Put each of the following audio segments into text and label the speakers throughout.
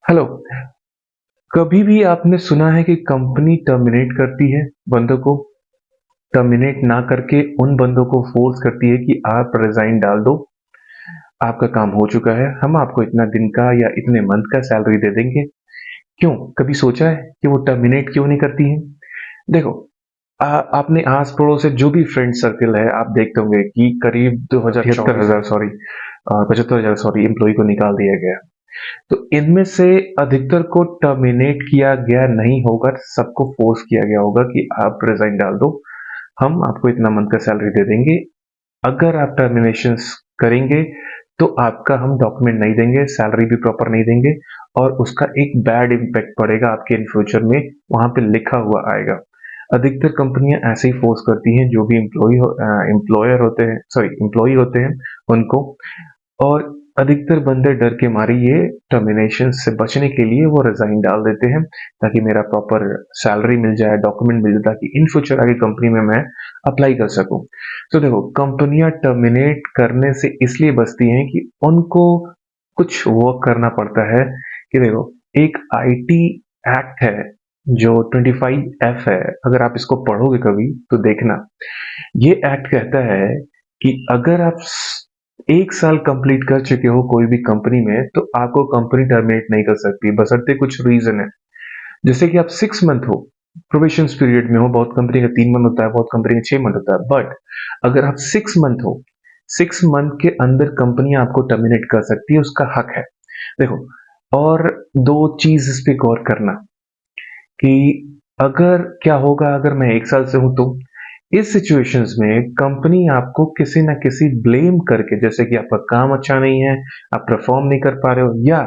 Speaker 1: Hello. कभी भी आपने सुना है कि कंपनी टर्मिनेट करती है बंदों को? टर्मिनेट ना करके उन बंदों को फोर्स करती है कि आप रिजाइन डाल दो, आपका काम हो चुका है, हम आपको इतना दिन का या इतने मंथ का सैलरी दे देंगे। क्यों? कभी सोचा है कि वो टर्मिनेट क्यों नहीं करती है? देखो, आपने आस पड़ोस से जो भी फ्रेंड सर्कल है आप देखते होंगे कि करीब 2074 हजार सॉरी 75 हजार सॉरी एम्प्लॉय को निकाल दिया गया। तो इनमें से अधिकतर को टर्मिनेट किया गया नहीं होगा, सबको फोर्स किया गया होगा कि आप रिजाइन डाल दो, हम आपको इतना मंथ का सैलरी दे देंगे। अगर आप टर्मिनेशन करेंगे तो आपका हम डॉक्यूमेंट नहीं देंगे, सैलरी भी प्रॉपर नहीं देंगे और उसका एक बैड इम्पैक्ट पड़ेगा आपके इन फ्यूचर में, वहां पे लिखा हुआ आएगा। अधिकतर कंपनियां ऐसे ही फोर्स करती हैं जो भी एम्प्लॉयर होते हैं, सॉरी एम्प्लॉय होते हैं उनको। और अधिकतर बंदे डर के मारे ये टर्मिनेशन से बचने के लिए वो रिजाइन डाल देते हैं ताकि मेरा प्रॉपर सैलरी मिल जाए, डॉक्यूमेंट मिल जाए, ताकि इन फ्यूचर आगे कंपनी में मैं अप्लाई कर सकूं। तो देखो, कंपनियां टर्मिनेट करने से इसलिए बचती हैं कि उनको कुछ वर्क करना पड़ता है। कि देखो, एक आईटी एक्ट है जो 25F है, अगर आप इसको पढ़ोगे कभी तो देखना। ये एक्ट कहता है कि अगर आप 1 साल कंप्लीट कर चुके हो कोई भी कंपनी में तो आपको कंपनी टर्मिनेट नहीं कर सकती, बशर्ते कुछ रीजन है। जैसे कि आप 6 मंथ हो, प्रोबेशन पीरियड में हो, बहुत कंपनी का 3 मंथ होता है, बहुत कंपनी का 6 मंथ होता है, बट अगर आप 6 मंथ हो, 6 मंथ के अंदर कंपनी आपको टर्मिनेट कर सकती है, उसका हक है। देखो, और दो चीज इस पे गौर करना कि अगर क्या होगा अगर मैं 1 साल से हूं तो इस सिचुएशंस में कंपनी आपको किसी ना किसी ब्लेम करके, जैसे कि आपका काम अच्छा नहीं है, आप परफॉर्म नहीं कर पा रहे हो, या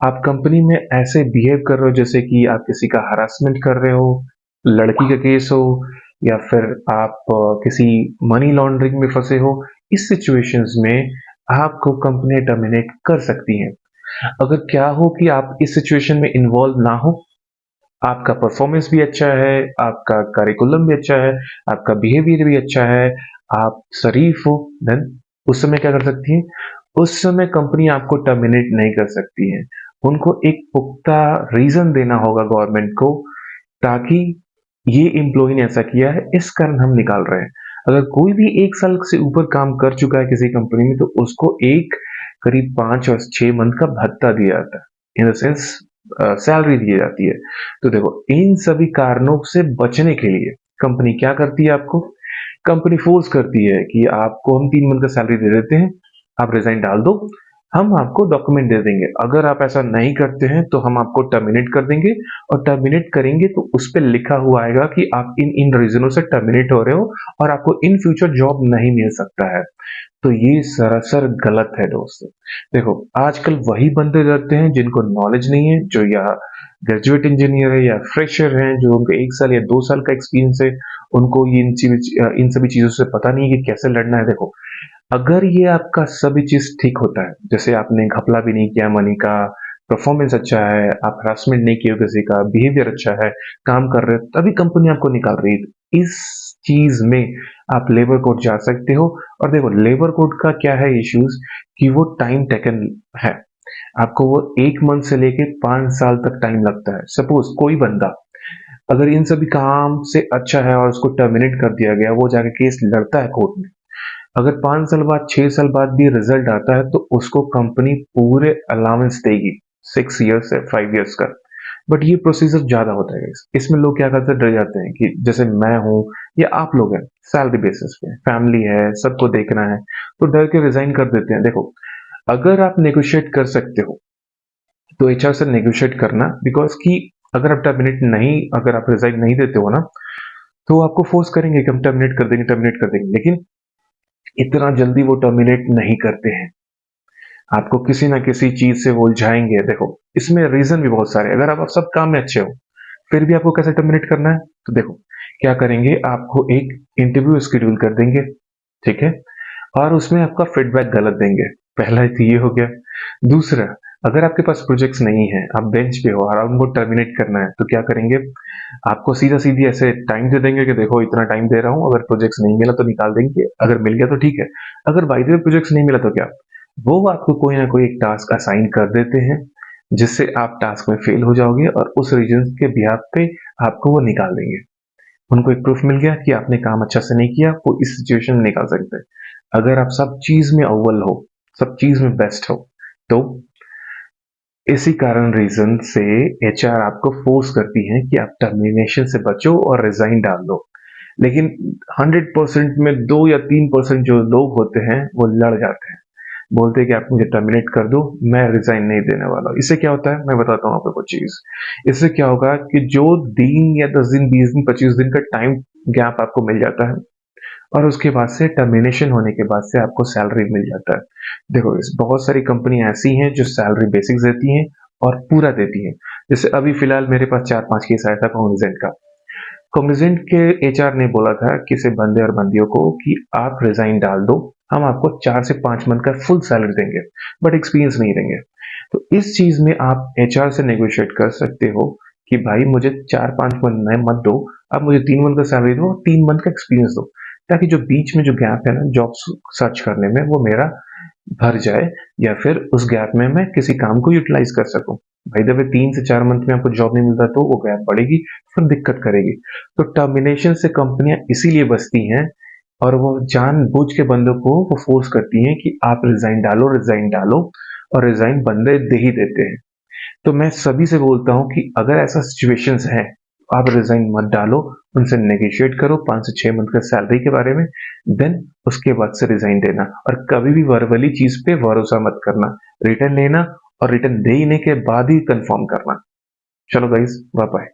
Speaker 1: आप कंपनी में ऐसे बिहेव कर रहे हो जैसे कि आप किसी का हरासमेंट कर रहे हो, लड़की का केस हो, या फिर आप किसी मनी लॉन्ड्रिंग में फंसे हो, इस सिचुएशंस में आपको कंपनी टर्मिनेट कर सकती है। अगर क्या हो कि आप इस सिचुएशन में इन्वॉल्व ना हो, आपका परफॉर्मेंस भी अच्छा है, आपका करिकुलम भी अच्छा है, आपका बिहेवियर भी अच्छा है, आप शरीफ हो, देन उस समय क्या कर सकती है? उस समय कंपनी आपको टर्मिनेट नहीं कर सकती है। उनको एक पुख्ता रीजन देना होगा गवर्नमेंट को, ताकि ये एम्प्लॉय ने ऐसा किया है, इस कारण हम निकाल रहे हैं। अगर कोई भी 1 साल से ऊपर काम कर चुका है किसी कंपनी में तो उसको एक करीब 5 और 6 मंथ का भत्ता दिया जाता है, इन द सेंस सैलरी दी जाती है। तो देखो, इन सभी कारणों से बचने के लिए कंपनी क्या करती है आपको? कंपनी फोर्स करती है कि आपको हम 3 मंथ का सैलरी दे देते हैं, आप रिजाइन डाल दो, हम आपको डॉक्यूमेंट दे देंगे। अगर आप ऐसा नहीं करते हैं तो हम आपको टर्मिनेट कर देंगे, और टर्मिनेट करेंगे तो उस पर लिखा हुआ आएगा कि आप इन इन रीजनों से टर्मिनेट हो रहे हो और आपको इन फ्यूचर जॉब नहीं मिल सकता है। तो ये सरासर गलत है दोस्तों। देखो, आजकल वही बंदे रहते हैं जिनको नॉलेज नहीं है, जो या ग्रेजुएट इंजीनियर है या फ्रेशर हैं, जो उनको 1 साल या 2 साल का एक्सपीरियंस है, उनको ये इन सभी चीजों से पता नहीं है कि कैसे लड़ना है। देखो, अगर ये आपका सभी चीज ठीक होता है, जैसे आपने घपला भी नहीं किया मनी का, परफॉर्मेंस अच्छा है, आप हरासमेंट नहीं किए हो किसी का, बिहेवियर अच्छा है, काम कर रहे हो, तभी कंपनी आपको निकाल रही है। इस चीज में आप लेबर कोर्ट जा सकते हो। और देखो, लेबर कोर्ट का क्या है इश्यूज, कि वो टाइम टेकन है। आपको वो 1 मंथ से लेके 5 साल तक टाइम लगता है। सपोज कोई बंदा अगर इन सभी काम से अच्छा है और उसको टर्मिनेट कर दिया गया, वो जाके केस लड़ता है कोर्ट में, अगर 5 साल बाद 6 साल बाद भी रिजल्ट आता है तो उसको कंपनी पूरे अलाउंस देगी, 6 ईयर्स से 5 ईयर्स का। बट ये प्रोसीजर ज्यादा होता है guys। इसमें लोग क्या करते हैं, डर जाते हैं कि जैसे मैं हूं या आप लोग हैं, सैलरी बेसिस पे फैमिली है, सबको देखना है, तो डर के रिजाइन कर देते हैं। देखो, अगर आप नेगोशिएट कर सकते हो तो एचआर से नेगोशिएट करना, बिकॉज कि अगर आप टर्मिनेट नहीं, अगर आप रिजाइन नहीं देते हो ना, तो आपको फोर्स करेंगे कि हम टर्मिनेट कर देंगे, टर्मिनेट कर देंगे, लेकिन इतना जल्दी वो टर्मिनेट नहीं करते हैं, आपको किसी ना किसी चीज से वो उलझाएंगे। देखो, इसमें रीजन भी बहुत सारे हैं। अगर आप सब काम में अच्छे हो फिर भी आपको कैसे टर्मिनेट करना है, तो देखो क्या करेंगे, आपको एक इंटरव्यू शेड्यूल कर देंगे, ठीक है, और उसमें आपका फीडबैक गलत देंगे। पहला तो ये हो गया। दूसरा, अगर आपके पास प्रोजेक्ट्स नहीं है, आप बेंच पे हो और उनको टर्मिनेट करना है, तो क्या करेंगे, आपको सीधा सीधी ऐसे टाइम दे देंगे कि देखो इतना टाइम दे रहा हूँ, अगर प्रोजेक्ट्स नहीं मिला तो निकाल देंगे, अगर मिल गया तो ठीक है, अगर बाई द वे प्रोजेक्ट्स नहीं मिला तो क्या, वो आपको कोई ना कोई एक टास्क असाइन कर देते हैं, जिससे आप टास्क में फेल हो जाओगे और उस रीजन के बिहाफ पे आपको वो निकाल देंगे। उनको एक प्रूफ मिल गया कि आपने काम अच्छा से नहीं किया, वो इस सिचुएशन में निकाल सकते हैं। अगर आप सब चीज में अव्वल हो, सब चीज में बेस्ट हो, तो इसी कारण रीजन से एचआर आपको फोर्स करती है कि आप टर्मिनेशन से बचो और रिजाइन डाल दो। लेकिन 100% में 2 या 3% जो लोग होते हैं वो लड़ जाते हैं, बोलते हैं कि आप मुझे टर्मिनेट कर दो, मैं रिजाइन नहीं देने वाला। इससे क्या होता है मैं बताता हूँ आपको कुछ चीज। इससे क्या होगा कि जो दिन या 10 दिन 20 दिन 25 दिन का टाइम गैप आपको मिल जाता है और उसके बाद से टर्मिनेशन होने के बाद से आपको सैलरी मिल जाता है। देखो इस बहुत सारी कंपनी ऐसी हैं जो सैलरी बेसिक्स देती हैं और पूरा देती हैं। जैसे अभी फिलहाल मेरे पास 4-5 केस आया था कॉग्निजेंट का। कॉग्निजेंट के एचआर ने बोला था किसी बंदे और बंदियों को कि आप रिजाइन डाल दो, हम आपको 4 से 5 मंथ का फुल सैलरी देंगे, बट एक्सपीरियंस नहीं देंगे। तो इस चीज में आप एचआर से नेगोशिएट कर सकते हो कि भाई मुझे 4-5 मंथ में मत दो, आप मुझे 3 मंथ का सैलरी दो, 3 मंथ का एक्सपीरियंस दो, ताकि जो बीच में जो गैप है ना जॉब सर्च करने में वो मेरा भर जाए, या फिर उस गैप में मैं किसी काम को यूटिलाइज कर सकूं। भाई द वे 3 से 4 मंथ में आपको जॉब नहीं मिलता तो वो गैप बढ़ेगी, फिर दिक्कत करेगी। तो टर्मिनेशन से कंपनियां इसीलिए बचती हैं और वो जानबूझ के बंदों को वो फोर्स करती हैं कि आप रिजाइन डालो, रिजाइन डालो, और रिजाइन बंदे दे ही देते हैं। तो मैं सभी से बोलता हूँ कि अगर ऐसा सिचुएशंस है, आप रिजाइन मत डालो, उनसे नेगोशिएट करो 5 से 6 मंथ का सैलरी के बारे में, देन उसके बाद से रिजाइन देना। और कभी भी वर्बली चीज पे भरोसा मत करना, रिटर्न लेना और रिटर्न देने के बाद ही कंफर्म करना। चलो गाइस, बाय बाय।